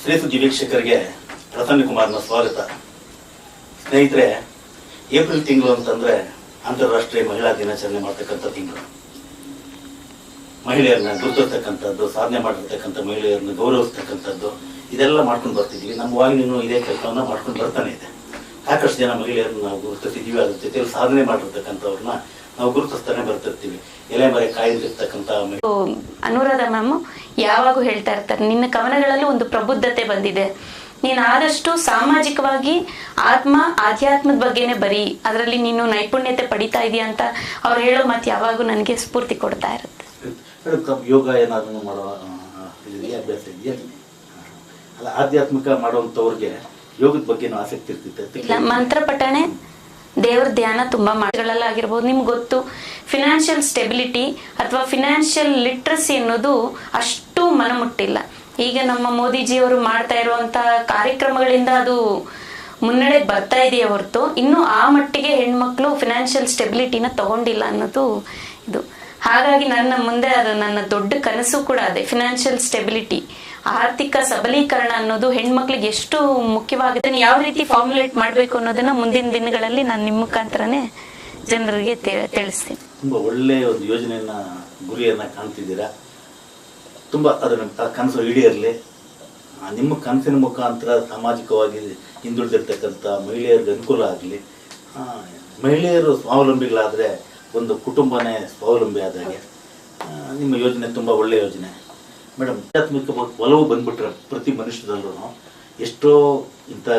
ಶ್ರೀ ಸುದ್ದಿ ವೀಕ್ಷಕರಿಗೆ ಪ್ರಸನ್ನ ಕುಮಾರ್ನ ಸ್ವಾಗತ. ಸ್ನೇಹಿತರೆ, ಏಪ್ರಿಲ್ ತಿಂಗಳು ಅಂತಂದ್ರೆ ಅಂತಾರಾಷ್ಟ್ರೀಯ ಮಹಿಳಾ ದಿನಾಚರಣೆ ಮಾಡ್ತಕ್ಕಂಥ ತಿಂಗಳು. ಮಹಿಳೆಯರನ್ನ ಗುರುತಿಸ್ತಕ್ಕಂಥದ್ದು, ಸಾಧನೆ ಮಾಡಿರ್ತಕ್ಕಂಥ ಮಹಿಳೆಯರನ್ನ ಗೌರವಿಸ್ತಕ್ಕಂಥದ್ದು, ಇದೆಲ್ಲ ಮಾಡ್ಕೊಂಡು ಬರ್ತಿದ್ವಿ. ನಮ್ಮ ವಾಹಿನಿಯೂ ಇದೇ ಕೆಲಸವನ್ನ ಮಾಡ್ಕೊಂಡು ಬರ್ತಾನೆ ಇದೆ. ಸಾಕಷ್ಟು ಜನ ಮಹಿಳೆಯರನ್ನ ನಾವು ಗುರುತಿಸಿದ್ದೀವಿ. ಅದ್ರ ಜೊತೆಯಲ್ಲಿ ಸಾಧನೆ ಮಾಡಿರ್ತಕ್ಕಂಥವ್ರನ್ನ ನಾವು ಗುರುತಿಸ್ತಾನೆ ಬರ್ತಿರ್ತೀವಿ. ಎಲೆ ಮರೆ ಕಾಯ್ದಿರ್ತಕ್ಕಂಥ ಅನುರಾಧ ಮ್ಯಾಮ್ ಯಾವಾಗೂ ಹೇಳ್ತಾ ಇರ್ತಾರೆ, ನಿನ್ನ ಕವನಗಳಲ್ಲಿ ಒಂದು ಪ್ರಬುದ್ಧತೆ ಬಂದಿದೆ, ನೀನು ಆದಷ್ಟು ಸಾಮಾಜಿಕವಾಗಿ ಆಧ್ಯಾತ್ಮದ ಬಗ್ಗೆನೆ ಬರೀ, ಅದರಲ್ಲಿ ನೀನು ನೈಪುಣ್ಯತೆ ಪಡಿತಾ ಇದೀಯ ಅಂತ ಅವ್ರು ಹೇಳೋ ಮಾತು ಯಾವಾಗೂ ನನಗೆ ಸ್ಫೂರ್ತಿ ಕೊಡ್ತಾ ಇರುತ್ತೆ. ಯೋಗ ಏನಾದ್ರು ಮಾಡೋ ಅಭ್ಯಾಸ ಇದೆಯಾ? ಅಲ್ಲ, ಆಧ್ಯಾತ್ಮಿಕ ಮಾಡುವಂಥವ್ರಿಗೆ ಯೋಗದ ಬಗ್ಗೆ ಆಸಕ್ತಿ ಇರ್ತಿತ್ತು. ಇಲ್ಲ, ಮಂತ್ರ ಪಠಣೆ, ದೇವ್ರ ಧ್ಯಾನ ತುಂಬಾ ಮಾಡಿಗಳಲ್ಲಾಗಿರ್ಬೋದು. ನಿಮ್ಗೆ ಗೊತ್ತು, ಫಿನಾನ್ಷಿಯಲ್ ಸ್ಟೆಬಿಲಿಟಿ ಅಥವಾ ಫಿನಾನ್ಷಿಯಲ್ ಲಿಟ್ರಸಿ ಅನ್ನೋದು ಅಷ್ಟು ಮನಮುಟ್ಟಿಲ್ಲ. ಈಗ ನಮ್ಮ ಮೋದಿಜಿಯವರು ಮಾಡ್ತಾ ಇರುವಂತ ಕಾರ್ಯಕ್ರಮಗಳಿಂದ ಅದು ಮುನ್ನಡೆ ಬರ್ತಾ ಇದೆಯೇ ಹೊರತು ಇನ್ನು ಆ ಮಟ್ಟಿಗೆ ಹೆಣ್ಮಕ್ಳು ಫಿನಾನ್ಷಿಯಲ್ ಸ್ಟೆಬಿಲಿಟಿನ ತಗೊಂಡಿಲ್ಲ ಅನ್ನೋದು ಇದು. ಹಾಗಾಗಿ ನನ್ನ ಮುಂದೆ ಅದು ನನ್ನ ದೊಡ್ಡ ಕನಸು ಕೂಡ ಅದೇ, ಫಿನಾನ್ಷಿಯಲ್ ಸ್ಟೆಬಿಲಿಟಿ, ಆರ್ಥಿಕ ಸಬಲೀಕರಣ ಅನ್ನೋದು ಹೆಣ್ಮಕ್ಳಿಗೆ ಎಷ್ಟು ಮುಖ್ಯವಾಗುತ್ತೆ, ಯಾವ ರೀತಿ ಫಾರ್ಮುಲೇಟ್ ಮಾಡಬೇಕು ಅನ್ನೋದನ್ನ ಮುಂದಿನ ದಿನಗಳಲ್ಲಿ ನಾನು ನಿಮ್ಮ ಮುಖಾಂತರನೇ ಜನರಿಗೆ ತಿಳಿಸ್ತೀನಿ. ತುಂಬಾ ಒಳ್ಳೆಯ ಒಂದು ಯೋಜನೆಯನ್ನ, ಗುರಿಯನ್ನ ಕಾಣ್ತಿದ್ದೀರಾ. ತುಂಬಾ ಅದನ್ನ ಕನಸು ಈಡೇರಲಿ. ನಿಮ್ಮ ಕನಸಿನ ಮುಖಾಂತರ ಸಾಮಾಜಿಕವಾಗಿ ಹಿಂದುಳಿದಿರ್ತಕ್ಕಂಥ ಮಹಿಳೆಯರಿಗೆ ಅನುಕೂಲ ಆಗಲಿ. ಮಹಿಳೆಯರು ಸ್ವಾವಲಂಬಿಗಳಾದರೆ ಒಂದು ಕುಟುಂಬನೇ ಸ್ವಾವಲಂಬಿ ಆದಾಗೆ. ನಿಮ್ಮ ಯೋಜನೆ ತುಂಬ ಒಳ್ಳೆಯ ಯೋಜನೆ ಮೇಡಮ್. ಆಧ್ಯಾತ್ಮಿಕ ಒಲವು ಬಂದ್ಬಿಟ್ರೆ ಪ್ರತಿ ಮನುಷ್ಯದಲ್ಲೂ ಎಷ್ಟೋ ಇಂಥ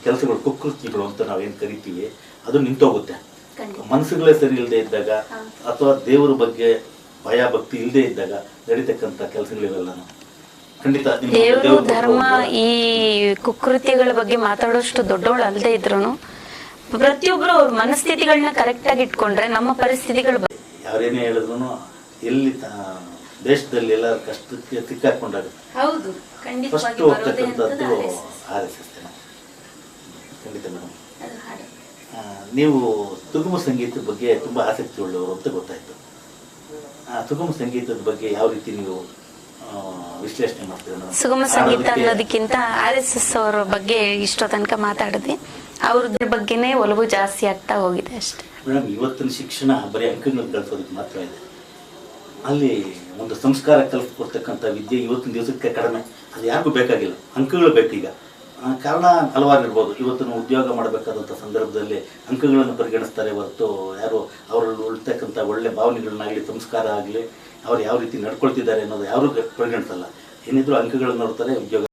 ಕೆಲಸಗಳು, ಕುಕೃತ್ಯಗಳು ಅಂತ ನಾವೇನು ಕರಿತೀವಿ, ಅದು ನಿಂತೋಗುತ್ತೆ. ಮನಸ್ಸುಗಳೇ ಸರಿ ಇಲ್ಲದೆ ಇದ್ದಾಗ ಅಥವಾ ದೇವರ ಬಗ್ಗೆ ಭಯ ಭಕ್ತಿ ಇಲ್ಲದೆ ಇದ್ದಾಗ ನಡೀತಕ್ಕಂಥ ಕೆಲಸಗಳಿವೆಲ್ಲ ಖಂಡಿತ ದೇವರು ಧರ್ಮ ಈ ಕುಕೃತ್ಯಗಳ ಬಗ್ಗೆ ಮಾತಾಡೋಷ್ಟು ದೊಡ್ಡವಳು ಅಲ್ಲದೆ ಇದ್ರು ಪ್ರತಿಯೊಬ್ರು ಅವ್ರ ಮನಸ್ಥಿತಿಗಳನ್ನ ಕರೆಕ್ಟ್ ಆಗಿ ಇಟ್ಕೊಂಡ್ರೆ ನಮ್ಮ ಪರಿಸ್ಥಿತಿಗಳು ಯಾರೇನೇ ಹೇಳಿದ್ರು ಎಲ್ಲಿ ದೇಶದಲ್ಲಿ ಎಲ್ಲ ಕಷ್ಟಕ್ಕೆ ಸಿಕ್ಕಾಕೊಂಡಾಗುತ್ತೆ. ಹೌದು, ಫಸ್ಟ್ ಹೋಗ್ತಕ್ಕಂಥದ್ದು RSS. ಖಂಡಿತ ಮೇಡಮ್. ನೀವು ಸುಗಮ ಸಂಗೀತದ ಬಗ್ಗೆ ತುಂಬಾ ಆಸಕ್ತಿ ಉಳ್ಳವರು ಅಂತ ಗೊತ್ತಾಯ್ತು. ಸುಗಮ ಸಂಗೀತದ ಬಗ್ಗೆ ಯಾವ ರೀತಿ ನೀವು ವಿಶ್ಲೇಷಣೆ ಮಾಡ್ತೀರಾ? ಸುಗಮ ಸಂಗೀತ ಅನ್ನೋದಕ್ಕಿಂತ RSS ಅವರ ಬಗ್ಗೆ ಇಷ್ಟೋ ತನಕ ಮಾತಾಡಿದೆ, ಅವ್ರದ್ರ ಬಗ್ಗೆನೇ ಒಲವು ಜಾಸ್ತಿ ಆಗ್ತಾ ಹೋಗಿದೆ ಅಷ್ಟೇ ಮೇಡಮ್. ಇವತ್ತಿನ ಶಿಕ್ಷಣ ಬರೀ ಅಂಕಗಳನ್ನು ಕಲಿಸೋದಕ್ಕೆ ಮಾತ್ರ ಇದೆ. ಅಲ್ಲಿ ಒಂದು ಸಂಸ್ಕಾರ ಕಲಿಸ್ಕೊಡ್ತಕ್ಕಂಥ ವಿದ್ಯೆ ಇವತ್ತಿನ ದಿವಸಕ್ಕೆ ಕಡಿಮೆ. ಅದು ಯಾರಿಗೂ ಬೇಕಾಗಿಲ್ಲ, ಅಂಕಗಳು ಬೇಕೀಗ. ಕಾರಣ ಹಲವಾರು ಇರ್ಬೋದು. ಇವತ್ತಿನ ಉದ್ಯೋಗ ಮಾಡಬೇಕಾದಂಥ ಸಂದರ್ಭದಲ್ಲಿ ಅಂಕಗಳನ್ನು ಪರಿಗಣಿಸ್ತಾರೆ ಹೊರತು ಯಾರು ಅವರಲ್ಲಿ ಉಳ್ತಕ್ಕಂಥ ಒಳ್ಳೆ ಭಾವನೆಗಳನ್ನಾಗಲಿ, ಸಂಸ್ಕಾರ ಆಗಲಿ, ಅವ್ರು ಯಾವ ರೀತಿ ನಡ್ಕೊಳ್ತಿದ್ದಾರೆ ಅನ್ನೋದು ಯಾರು ಪರಿಗಣಿಸಲ್ಲ. ಏನಿದ್ರು ಅಂಕಗಳನ್ನು ನೋಡ್ತಾರೆ, ಉದ್ಯೋಗ